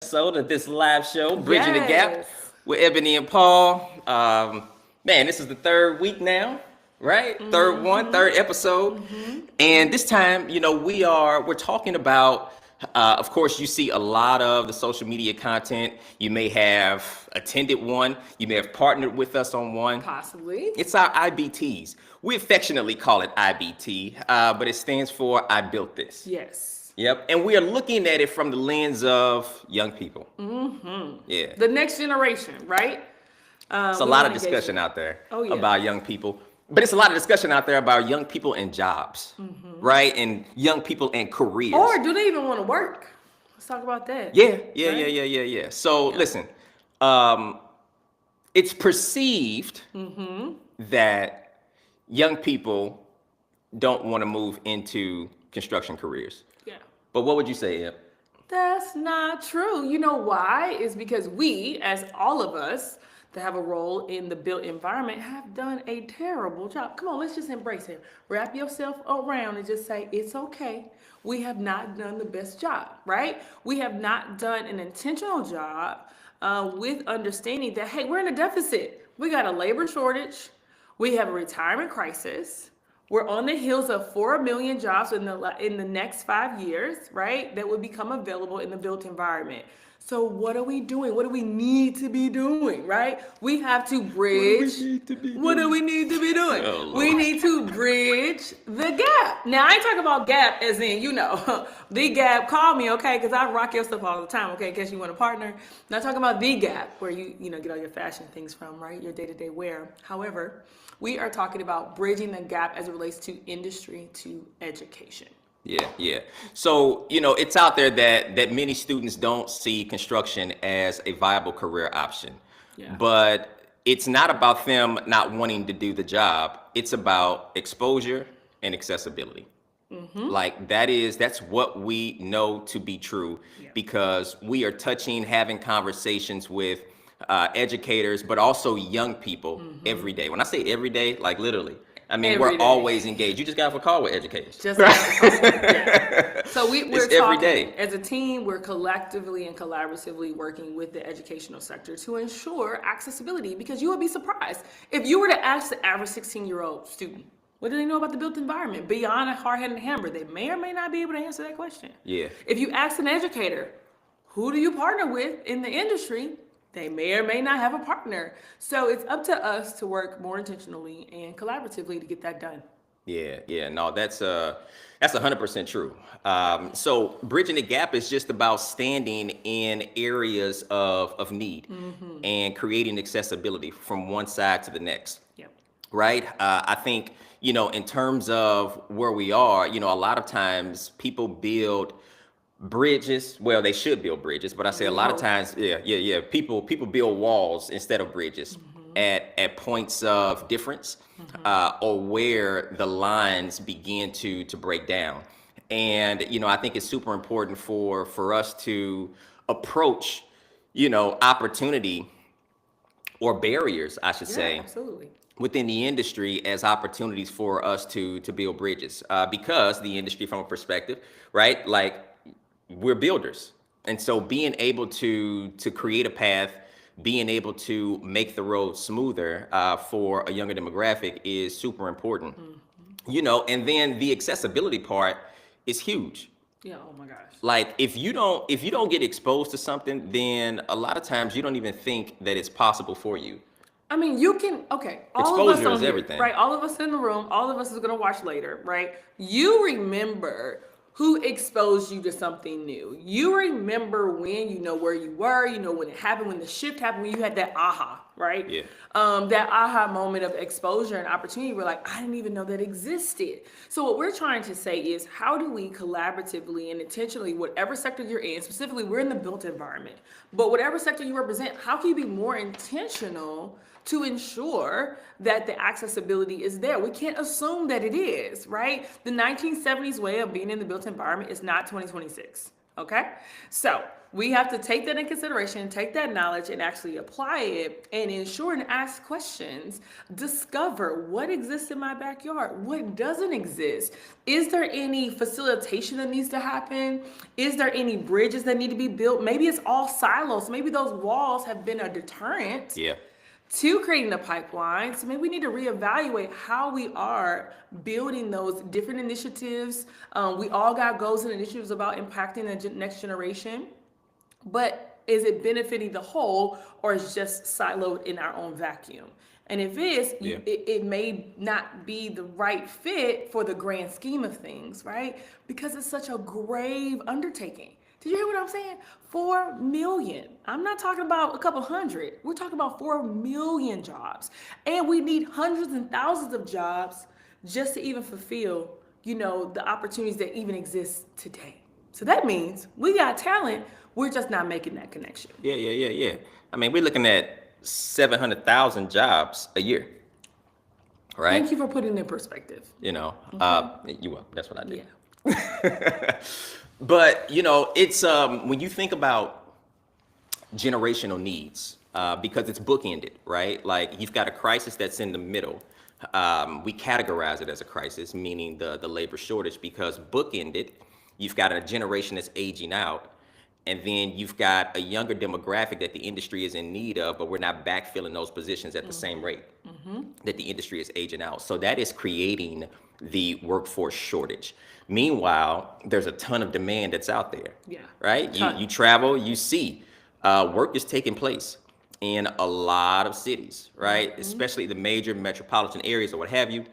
episode of this live show, Bridging the Gap Yes. with Ebony and Paul. Man, this is the third week now, right? Third episode. And this time, we're talking about, of course, you see a lot of the social media content. You may have attended one. You may have partnered with us on one. Possibly. It's our IBTs. We affectionately call it IBT, but it stands for I Built This. Yes. Yep, and we are looking at it from the lens of young people. Yeah, The next generation, right? it's a lot of discussion out there yeah. about young people, but it's a lot of discussion out there about young people and jobs, right? And young people and careers. Or do they even want to work? Let's talk about that. Yeah. So listen, it's perceived that young people don't want to move into construction careers. Yeah. But what would you say, Eb? That's not true. You know why? It's because we, as all of us that have a role in the built environment, have done a terrible job. Come on, let's just embrace it. Wrap yourself around and just say, it's okay. We have not done the best job, right? We have not done an intentional job with understanding that, hey, we're in a deficit. We got a labor shortage. We have a retirement crisis. We're on the heels of 4 million jobs in the next 5 years, right? That would become available in the built environment. So what are we doing? What do we need to be doing, right? We have to bridge. What do we need to be doing? Oh, we need to bridge the gap. Now, I ain't talking about gap as in, the gap, call me, okay? Because I rock your stuff all the time, okay? In case you want a partner. Not talking about the gap where you get all your fashion things from, right? Your day-to-day wear. However, we are talking about bridging the gap as it relates to industry to education. Yeah. So, it's out there that many students don't see construction as a viable career option. Yeah. But it's not about them not wanting to do the job. It's about exposure and accessibility. Like that's what we know to be true because we are having conversations with educators, but also young people every day. When I say every day, like literally, I mean, Every we're day. always engaged. You just got off a call with educators. Just yeah. So we're It's talking every day. as a team. We're collectively and collaboratively working with the educational sector to ensure accessibility. Because you would be surprised if you were to ask the average 16-year-old student, what do they know about the built environment beyond a hard-headed hammer? They may or may not be able to answer that question. Yeah. If you ask an educator, who do you partner with in the industry? They may or may not have a partner. So it's up to us to work more intentionally and collaboratively to get that done. Yeah. No, that's 100% true. So bridging the gap is just about standing in areas of need and creating accessibility from one side to the next. Yep. Right? I think, in terms of where we are, a lot of times people build bridges. Well, they should build bridges, but I say a lot of times, people build walls instead of bridges at points of difference or where the lines begin to break down. And I think it's super important for us to approach opportunity or barriers, I should say, Absolutely. within the industry as opportunities for us to build bridges because the industry, from a perspective, right, like we're builders, and so being able to create a path, being able to make the road smoother for a younger demographic is super important. And then the accessibility part is huge. Yeah. Oh my gosh. Like if you don't get exposed to something, then a lot of times you don't even think that it's possible for you. I mean, you can, okay, all Exposure of us on is here, everything. right? All of us in the room, all of us is going to watch later, right? You remember who exposed you to something new. You remember when, where you were, when it happened, when the shift happened, when you had that aha, right? Yeah. That aha moment of exposure and opportunity. We're like, I didn't even know that existed. So what we're trying to say is, how do we collaboratively and intentionally, whatever sector you're in, specifically we're in the built environment, but whatever sector you represent, how can you be more intentional to ensure that the accessibility is there? We can't assume that it is, right? The 1970s way of being in the built environment is not 2026. Okay, so we have to take that in consideration, take that knowledge, and actually apply it, and ensure and ask questions. Discover what exists in my backyard, what doesn't exist. Is there any facilitation that needs to happen? Is there any bridges that need to be built? Maybe it's all silos. Maybe those walls have been a deterrent Yeah. to creating the pipeline. So maybe we need to reevaluate how we are building those different initiatives. We all got goals and initiatives about impacting the next generation, but is it benefiting the whole, or is just siloed in our own vacuum? And if it is, Yeah. it may not be the right fit for the grand scheme of things, right? Because it's such a grave undertaking. Did you hear what I'm saying? 4 million. I'm not talking about a couple hundred. We're talking about 4 million jobs. And we need hundreds and thousands of jobs just to even fulfill, the opportunities that even exist today. So that means we got talent. We're just not making that connection. Yeah. I mean, we're looking at 700,000 jobs a year, right? Thank you for putting it in perspective. You will. That's what I do. Yeah. But it's when you think about generational needs, because it's bookended, right? Like you've got a crisis that's in the middle. We categorize it as a crisis, meaning the labor shortage, because bookended, you've got a generation that's aging out, and then you've got a younger demographic that the industry is in need of, but we're not backfilling those positions at the same rate that the industry is aging out. So that is creating the workforce shortage. Meanwhile, there's a ton of demand that's out there. Yeah. Right? Ton. You travel, you see work is taking place in a lot of cities, right? Especially the major metropolitan areas or what have you.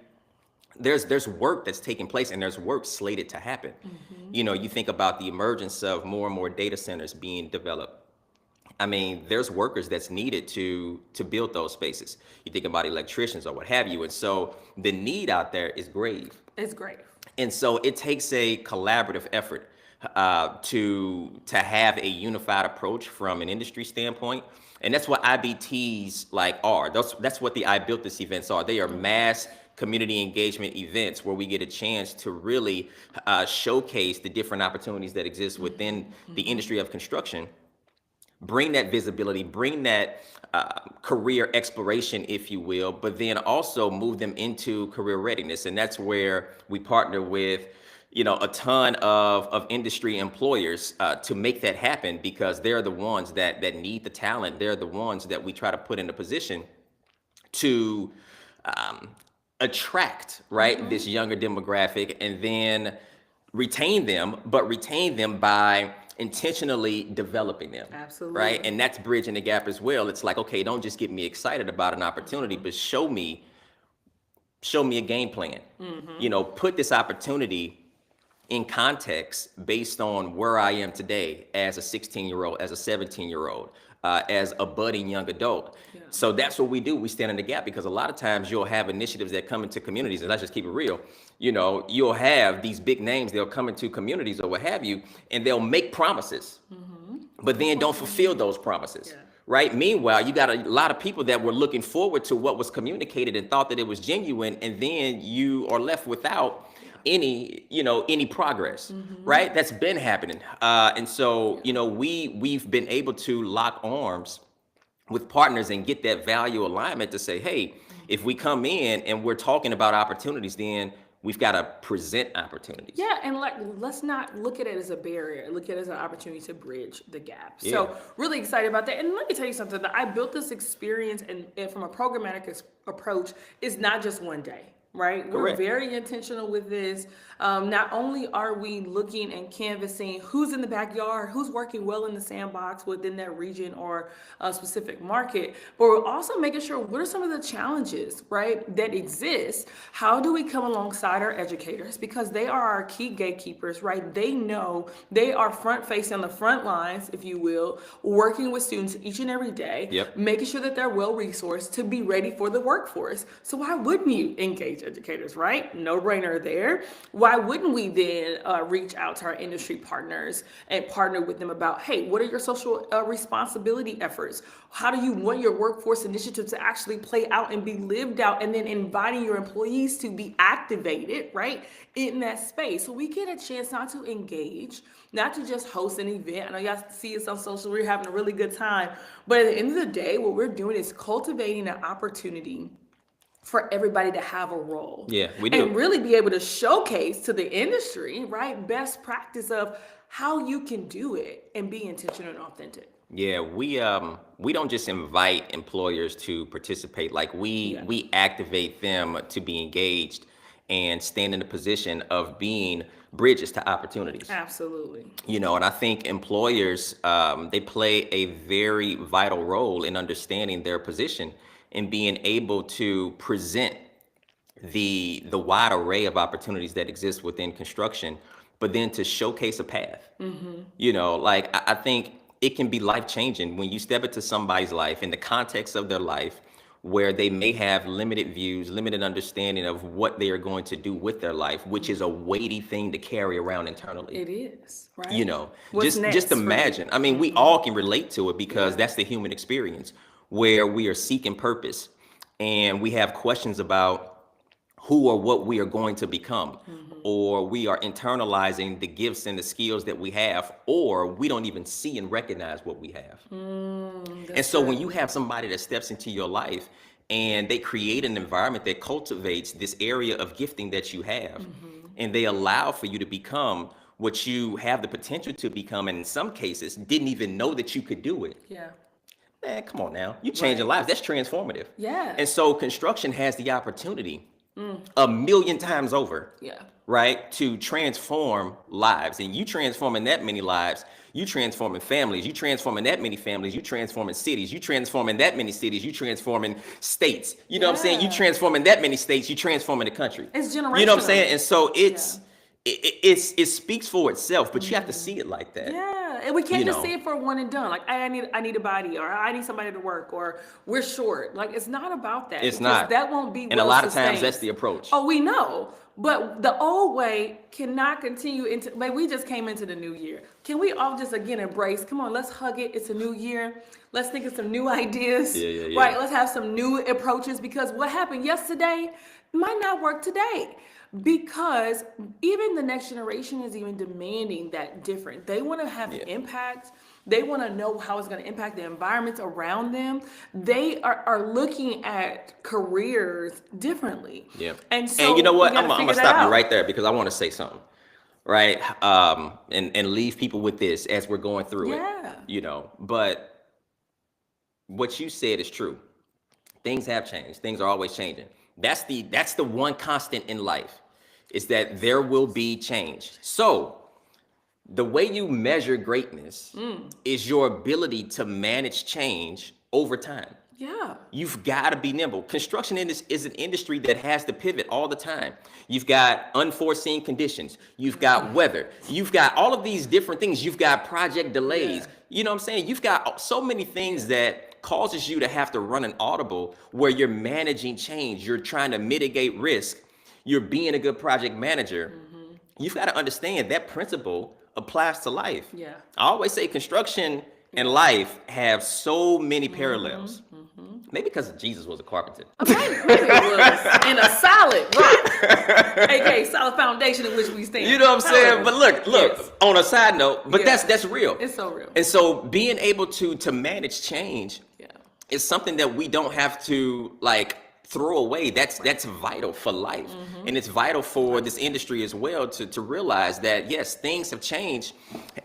There's work that's taking place, and there's work slated to happen. You think about the emergence of more and more data centers being developed. I mean, there's workers that's needed to build those spaces. You think about electricians or what have you. And so the need out there is grave. It's great. And so it takes a collaborative effort to have a unified approach from an industry standpoint. And that's what IBTs are. That's what the I Built This events are. They are mass community engagement events where we get a chance to really showcase the different opportunities that exist within the industry of construction, bring that visibility, bring that career exploration, if you will, but then also move them into career readiness. And that's where we partner with a ton of industry employers to make that happen, because they're the ones that need the talent. They're the ones that we try to put in a position to attract, right, this younger demographic, and then retain them, but retain them by intentionally developing them. Absolutely. Right? And that's bridging the gap as well. It's like, okay, don't just get me excited about an opportunity, but show me a game plan. Put this opportunity in context based on where I am today as a 16-year-old, as a 17-year-old, as a budding young adult. Yeah. So that's what we do. We stand in the gap, because a lot of times you'll have initiatives that come into communities, and let's just keep it real. You'll have these big names, they'll come into communities or what have you, and they'll make promises, but then don't fulfill those promises. Yeah. Right? Meanwhile, you got a lot of people that were looking forward to what was communicated and thought that it was genuine, and then you are left without any progress, right? That's been happening. And so, we've been able to lock arms with partners and get that value alignment to say, hey, if we come in and we're talking about opportunities, then we've got to present opportunities. Yeah, and let's not look at it as a barrier. Look at it as an opportunity to bridge the gap. Yeah. So really excited about that. And let me tell you something. That I built this experience, and from a programmatic approach, it's not just one day. Right? Correct. We're very intentional with this. Not only are we looking and canvassing who's in the backyard, who's working well in the sandbox within that region or a specific market, but we're also making sure what are some of the challenges, right, that exist. How do we come alongside our educators? Because they are our key gatekeepers, right? They know, they are front facing on the front lines, if you will, working with students each and every day, Yep. making sure that they're well resourced to be ready for the workforce. So why wouldn't you engage educators, right? No brainer there. Why wouldn't we then reach out to our industry partners and partner with them about, hey, what are your social responsibility efforts? How do you want your workforce initiatives to actually play out and be lived out, and then inviting your employees to be activated, right, in that space? So we get a chance not to engage, not to just host an event. I know y'all see us on social, we're having a really good time. But at the end of the day, what we're doing is cultivating an opportunity for everybody to have a role. Yeah, we do. And really be able to showcase to the industry, right, best practice of how you can do it and be intentional and authentic. Yeah, we don't just invite employers to participate. Like we activate them to be engaged and stand in the position of being bridges to opportunities. Absolutely. And I think employers, they play a very vital role in understanding their position and being able to present the wide array of opportunities that exist within construction, but then to showcase a path. Like I think it can be life changing when you step into somebody's life in the context of their life where they may have limited views, limited understanding of what they are going to do with their life, which is a weighty thing to carry around internally. It is, right? What's just imagine. I mean, we all can relate to it because that's the human experience where we are seeking purpose and we have questions about who or what we are going to become, or we are internalizing the gifts and the skills that we have, or we don't even see and recognize what we have. And so when you have somebody that steps into your life and they create an environment that cultivates this area of gifting that you have, and they allow for you to become what you have the potential to become, and in some cases didn't even know that you could do it. Yeah. Man, come on now. You're changing lives. That's transformative. Yeah. And so construction has the opportunity a million times over, right, to transform lives. And you transforming that many lives, you transforming families, you transforming that many families, you transforming cities, you transforming that many cities, you transforming states. You know what I'm saying? You transforming that many states, you transforming the country. It's generational. You know what I'm saying? And so it speaks for itself, but you have to see it like that. Yeah, and we can't just see it for one and done. Like I need a body, or I need somebody to work, or we're short. Like it's not about that. It's not. That won't be. And a lot of times that's the approach. Oh, we know, but the old way cannot continue into. Like we just came into the new year. Can we all just again embrace? Come on, let's hug it. It's a new year. Let's think of some new ideas. Yeah. Right. Let's have some new approaches, because what happened yesterday might not work today. Because even the next generation is even demanding that different. They want to have impact. They want to know how it's going to impact the environments around them. They are looking at careers differently. Yeah. And so and you know what? I'm going to stop you right there because I want to say something. Right. And leave people with this as we're going through it. But what you said is true. Things have changed. Things are always changing. That's the one constant in life, is that there will be change. So the way you measure greatness is your ability to manage change over time. Yeah. You've got to be nimble. Construction is an industry that has to pivot all the time. You've got unforeseen conditions. You've got weather. You've got all of these different things. You've got project delays. Yeah. You know what I'm saying? You've got so many things that causes you to have to run an audible where you're managing change. You're trying to mitigate risk. You're being a good project manager. You've got to understand that principle applies to life. Yeah. I always say construction and life have so many parallels. Maybe because Jesus was a carpenter. Maybe it was in a solid rock, aka solid foundation in which we stand. You know what I'm saying? But look. On a side note, but that's real. It's so real. And so being able to manage change is something that we don't have to like throw away. That's vital for life. And it's vital for this industry as well to realize that yes, things have changed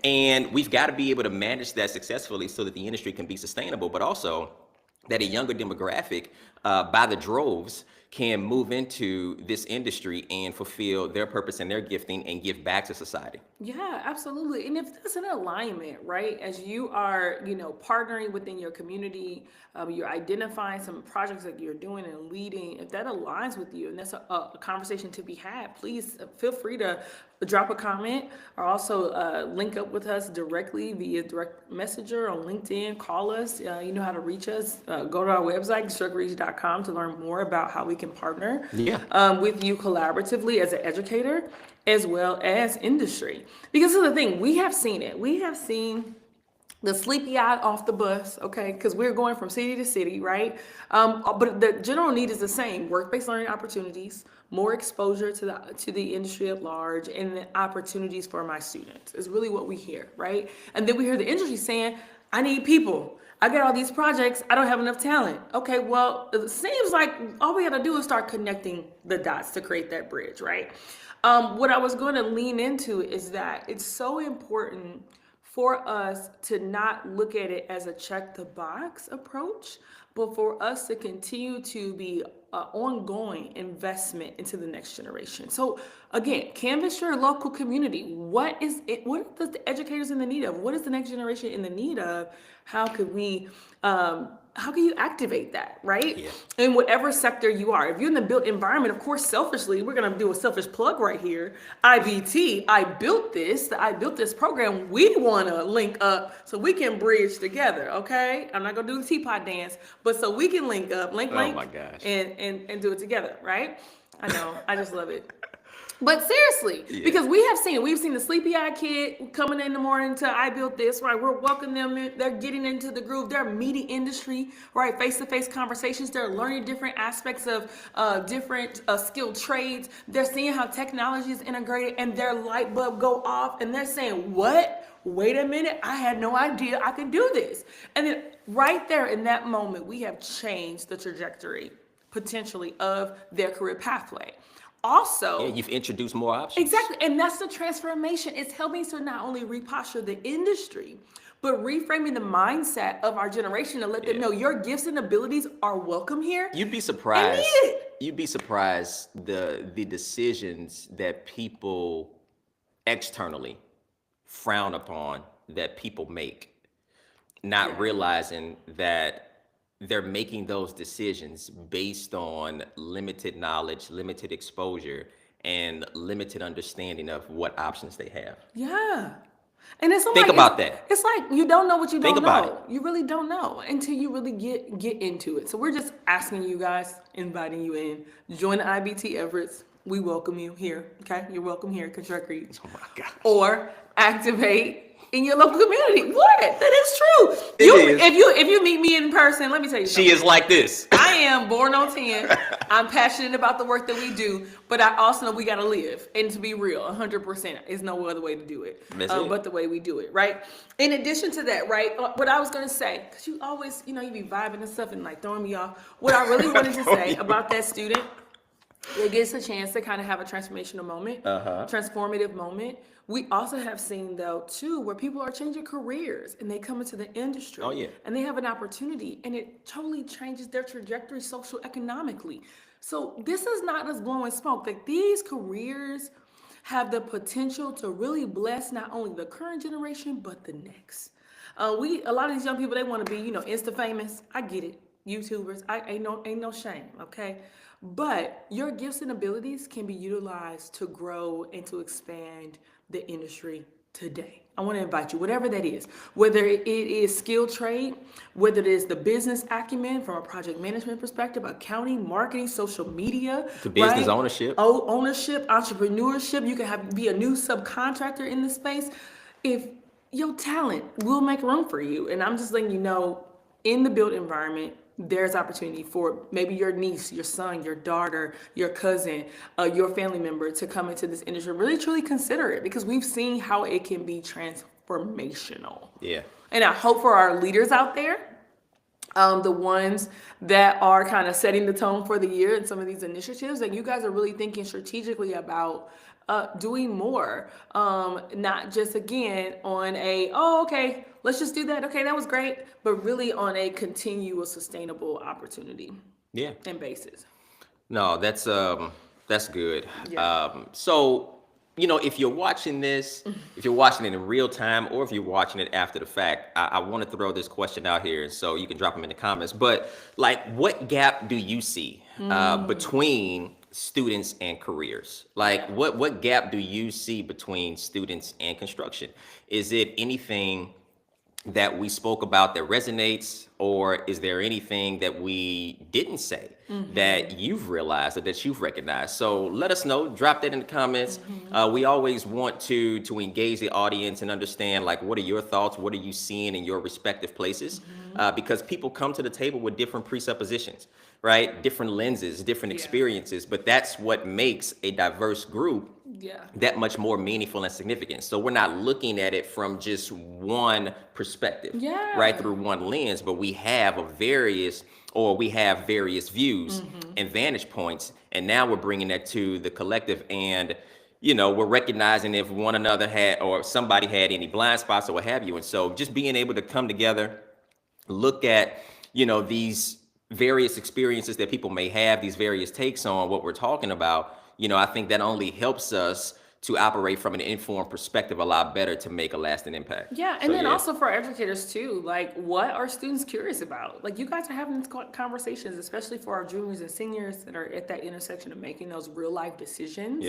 and we've got to be able to manage that successfully so that the industry can be sustainable, but also that a younger demographic by the droves can move into this industry and fulfill their purpose and their gifting and give back to society. Yeah, absolutely. And if that's an alignment, right, as you are, partnering within your community, you're identifying some projects that you're doing and leading, if that aligns with you and that's a conversation to be had, please feel free to drop a comment or also link up with us directly via direct messenger on LinkedIn, call us, you know how to reach us, go to our website, constructreach.com to learn more about how we can partner Yeah. with you collaboratively as an educator as well as industry. Because this is the thing, we have seen it. We have seen the sleepy eye off the bus, okay? Because we're going from city to city, right? But the general need is the same: work-based learning opportunities, more exposure to the industry at large, and the opportunities for my students is really what we hear, right? And then we hear the industry saying, "I need people. I got all these projects. I don't have enough talent." Okay, well, it seems like all we got to do is start connecting the dots to create that bridge, right? What I was going to lean into is that it's so important for us to not look at it as a check the box approach, but for us to continue to be an ongoing investment into the next generation. So again, canvas your local community. What is it? What does the educators in the need of? What is the next generation in the need of? How could we how can you activate that, right? Yeah. In whatever sector you are. If you're in the built environment, of course, selfishly, we're gonna do a selfish plug right here. IBT, I built this program. We wanna link up so we can bridge together, okay? I'm not gonna do the teapot dance, but so we can link up, link, Oh my gosh. and do it together, right? I know, I just love it. But seriously, Yeah. because we've seen the sleepy eye kid coming in the morning to I built this, right? We're welcoming them in, they're getting into the groove, they're meeting industry, right? Face-to-face conversations, they're learning different aspects of different skilled trades. They're seeing how technology is integrated and their light bulb go off and they're saying, what? Wait a minute, I had no idea I could do this. And then right there in that moment, we have changed the trajectory potentially of their career pathway. Also, Yeah, you've introduced more options. exactly, and that's the transformation. It's helping to not only reposture the industry, but reframing the mindset of our generation to let them know your gifts and abilities are welcome here. You'd be surprised. And needed. You'd be surprised the decisions that people externally frown upon that people make, not realizing that they're making those decisions based on limited knowledge, limited exposure, and limited understanding of what options they have. Yeah. And it's Think like, about that. It's like you don't know what you Think don't about know. You really don't know until you really get into it. So we're just asking you guys, inviting you in, join the IBT Everett's. We welcome you here. Okay, you're welcome here. Contract Creed. Oh my gosh. Or activate in your local community. What? That is true. It is. If you meet me in person, let me tell you something. She is like this. I am born on 10. I'm passionate about the work that we do, but I also know we got to live. And to be real, 100% is no other way to do it, but the way we do it, right? In addition to that, right, what I was going to say, because you always, you be vibing and stuff and like throwing me off. What I really wanted to say about that student, it gets a chance to kind of have a transformational moment, transformative moment. We also have seen, though, too, where people are changing careers and they come into the industry. Oh, yeah. And they have an opportunity and it totally changes their trajectory social-economically. So this is not us blowing smoke. Like, these careers have the potential to really bless not only the current generation, but the next. A lot of these young people, they want to be, Insta famous. I get it. YouTubers, ain't no shame, okay? But your gifts and abilities can be utilized to grow and to expand the industry today. I want to invite you, whatever that is, whether it is skilled trade, whether it is the business acumen from a project management perspective, accounting, marketing, social media, The business right? ownership. Ownership, entrepreneurship. You can be a new subcontractor in this space. If your talent will make room for you, and I'm just letting you know, in the built environment, there's opportunity for maybe your niece, your son, your daughter, your cousin, your family member to come into this industry. Really, truly consider it, because we've seen how it can be transformational. Yeah. And I hope for our leaders out there, the ones that are kind of setting the tone for the year in some of these initiatives, that you guys are really thinking strategically about doing more, not just again on okay, let's just do that. Okay, that was great, but really on a continuous, sustainable opportunity. Yeah. And basis. No, that's good. Yeah. So, if you're watching this, if you're watching it in real time, or if you're watching it after the fact, I want to throw this question out here, so you can drop them in the comments. But like, what gap do you see between students and careers? Like, what gap do you see between students and construction? Is it anything that we spoke about that resonates, or is there anything that we didn't say that you've realized or that you've recognized. So let us know. Drop that in the comments. We always want to engage the audience and understand, like, what are your thoughts? What are you seeing in your respective places? Because people come to the table with different presuppositions, right? Different lenses, different experiences. But that's what makes a diverse group that much more meaningful and significant. So we're not looking at it from just one perspective, right, through one lens, but we have various views and vantage points, and now we're bringing that to the collective, and we're recognizing if one another had or somebody had any blind spots or what have you. And so just being able to come together, look at these various experiences that people may have, these various takes on what we're talking about, I think that only helps us to operate from an informed perspective a lot better to make a lasting impact. Yeah, and then also for educators too, like, what are students curious about? Like, you guys are having these conversations, especially for our juniors and seniors that are at that intersection of making those real life decisions.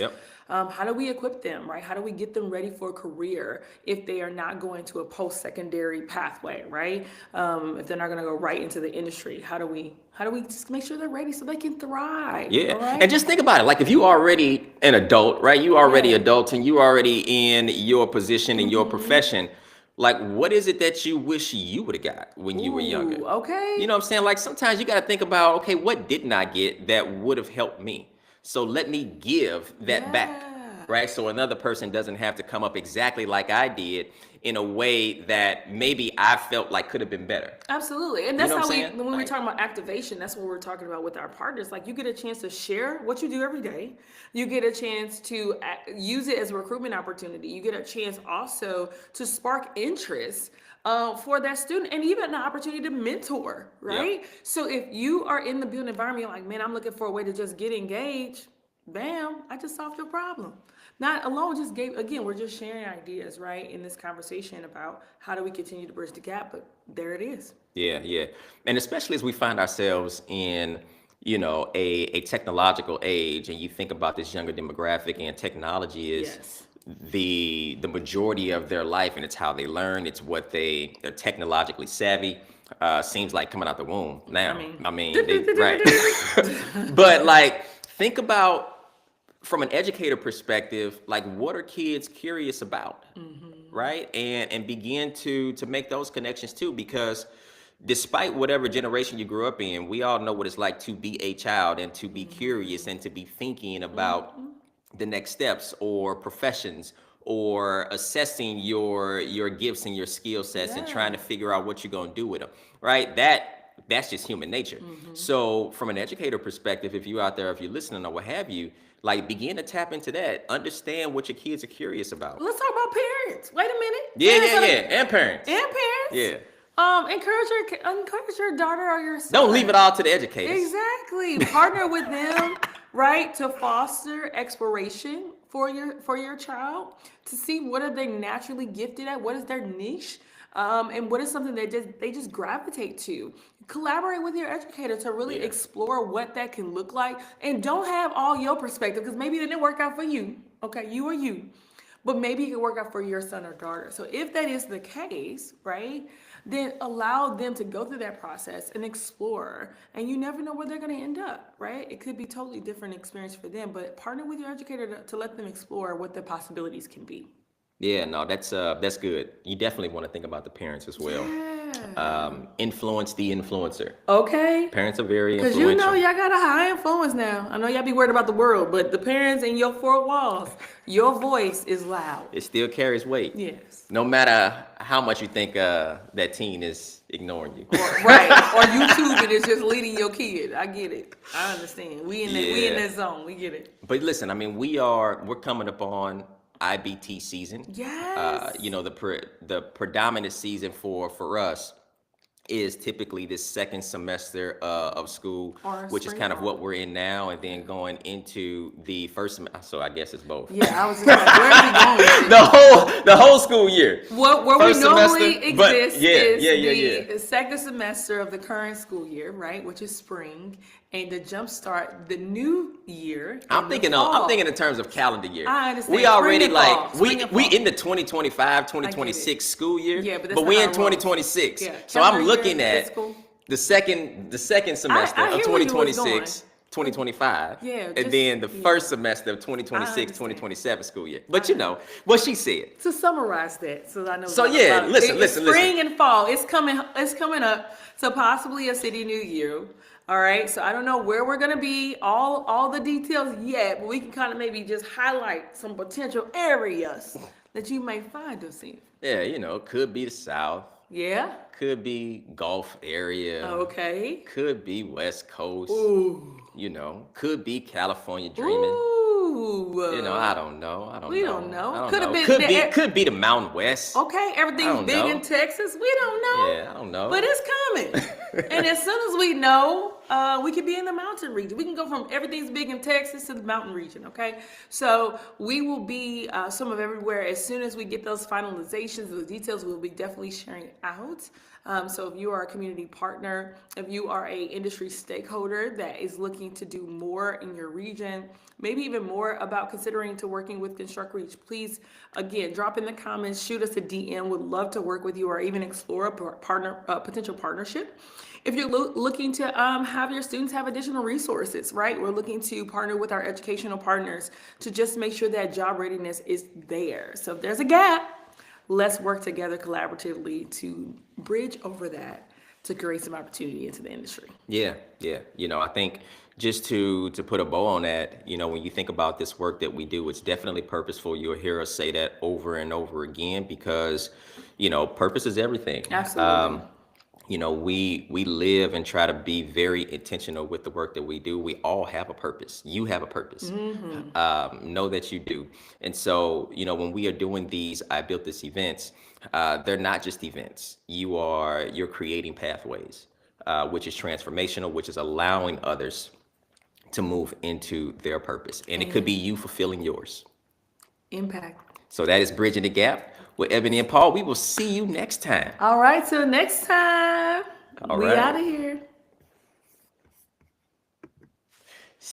How do we equip them, right? How do we get them ready for a career if they are not going to a post-secondary pathway, right? If they're not going to go right into the industry, how do we just make sure they're ready so they can thrive? And just think about it. Like, if you already an adult, right? You already adult and you already in your position in your profession. Like, what is it that you wish you would have got when you were younger? Okay. You know what I'm saying? Like, sometimes you got to think about, okay, what didn't I get that would have helped me? So let me give that back, right? So another person doesn't have to come up exactly like I did in a way that maybe I felt like could have been better. Absolutely. And that's how when we're like, talking about activation, that's what we're talking about with our partners. Like, you get a chance to share what you do every day. You get a chance to use it as a recruitment opportunity. You get a chance also to spark interest for that student, and even an opportunity to mentor, right? So if you are in the built environment, you're like, man, I'm looking for a way to just get engaged. Bam, I just solved your problem. Not alone, we're just sharing ideas, right, in this conversation about how do we continue to bridge the gap, but there it is. Yeah. And especially as we find ourselves in, a technological age, and you think about this younger demographic, and technology is the majority of their life, and it's how they learn, it's what they're technologically savvy. Seems like coming out the womb now. Right. But like, think about, from an educator perspective, like, what are kids curious about, right? And begin to make those connections too, because despite whatever generation you grew up in, we all know what it's like to be a child and to be curious and to be thinking about the next steps or professions or assessing your gifts and your skill sets and trying to figure out what you're going to do with them, right? That's just human nature. So from an educator perspective, if you're out there, if you're listening or what have you, like, begin to tap into that. Understand what your kids are curious about. Let's talk about parents. Wait a minute. And parents. Encourage your daughter or your son. Don't leave it all to the educators. Exactly. Partner with them, right, to foster exploration for your child, to see what are they naturally gifted at, what is their niche, and what is something that they just gravitate to. Collaborate with your educator to really explore what that can look like, and don't have all your perspective, because maybe it didn't work out for you. Okay, you or you, but maybe it can work out for your son or daughter. So if that is the case, right, then allow them to go through that process and explore, and you never know where they're going to end up, right? It could be totally different experience for them, but partner with your educator to let them explore what the possibilities can be. Yeah, no, that's good. You definitely want to think about the parents as well. Influence the influencer. Okay. Parents are very influential. Because y'all got a high influence now. I know y'all be worried about the world, but the parents in your four walls, your voice is loud. It still carries weight. Yes. No matter how much you think that teen is ignoring you. Right. Or YouTube and it's just leading your kid. I get it. I understand. We in that zone. We get it. But listen, I mean, we're coming up on IBT season. Yes. The predominant season for us is typically this second semester of school, which is kind of what we're in now, and then going into the first semester. So I guess it's both. Yeah, I was just like, where are we going with it? the whole school year. Where we normally exist is the the second semester of the current school year, right, which is spring, and to jumpstart the new year. I'm thinking in terms of calendar year. I understand. We already we in the 2025, 2026 school year, but we in 2026. Yeah. So I'm looking at the second semester I of hear where you was 2026, 2025, Yeah, and just- then the yeah. first semester of 2026, understand. 2027 school year. But you know what she said. To summarize that, so I know. So, yeah, listen, it's listen, spring and fall. It's coming. It's coming up. So possibly a city near you. All right. So I don't know where we're gonna be. All the details yet, but we can kind of maybe just highlight some potential areas that you may find us in. Yeah, you know, could be the South, Yeah. could be Gulf area, Okay. could be West Coast, Ooh. you know, could be California dreaming. Ooh. You know, I don't know. I don't We know. don't know. I don't Could have know. been Could the- be could be the Mountain West. Okay, I everything's don't big know. in Texas. We don't know. Yeah, I don't know. But it's coming. And as soon as we know, we could be in the mountain region. We can go from everything's big in Texas to the mountain region, okay? So we will be some of everywhere. As soon as we get those finalizations, the details, we'll be definitely sharing it out. So if you are a community partner, if you are a industry stakeholder that is looking to do more in your region, maybe even more about considering to working with Construct Reach, please, again, drop in the comments, shoot us a DM. Would love to work with you or even explore a potential partnership. If you're looking to have your students have additional resources, right? We're looking to partner with our educational partners to just make sure that job readiness is there. So if there's a gap, let's work together collaboratively to bridge over that to create some opportunity into the industry. Yeah, yeah. You know, I think just to put a bow on that, you know, when you think about this work that we do, it's definitely purposeful. You'll hear us say that over and over again because, you know, purpose is everything. Absolutely. You know, we live and try to be very intentional with the work that we do. We all have a purpose. You have a purpose. Know that you do. And so, you know, when we are doing these I Built This events, they're not just events. You're creating pathways, which is transformational, which is allowing others to move into their purpose. And it could be you fulfilling yours. Impact. So that is Bridging the Gap with Ebony and Paul. We will see you next time. All right, till next time. All We right. out of here.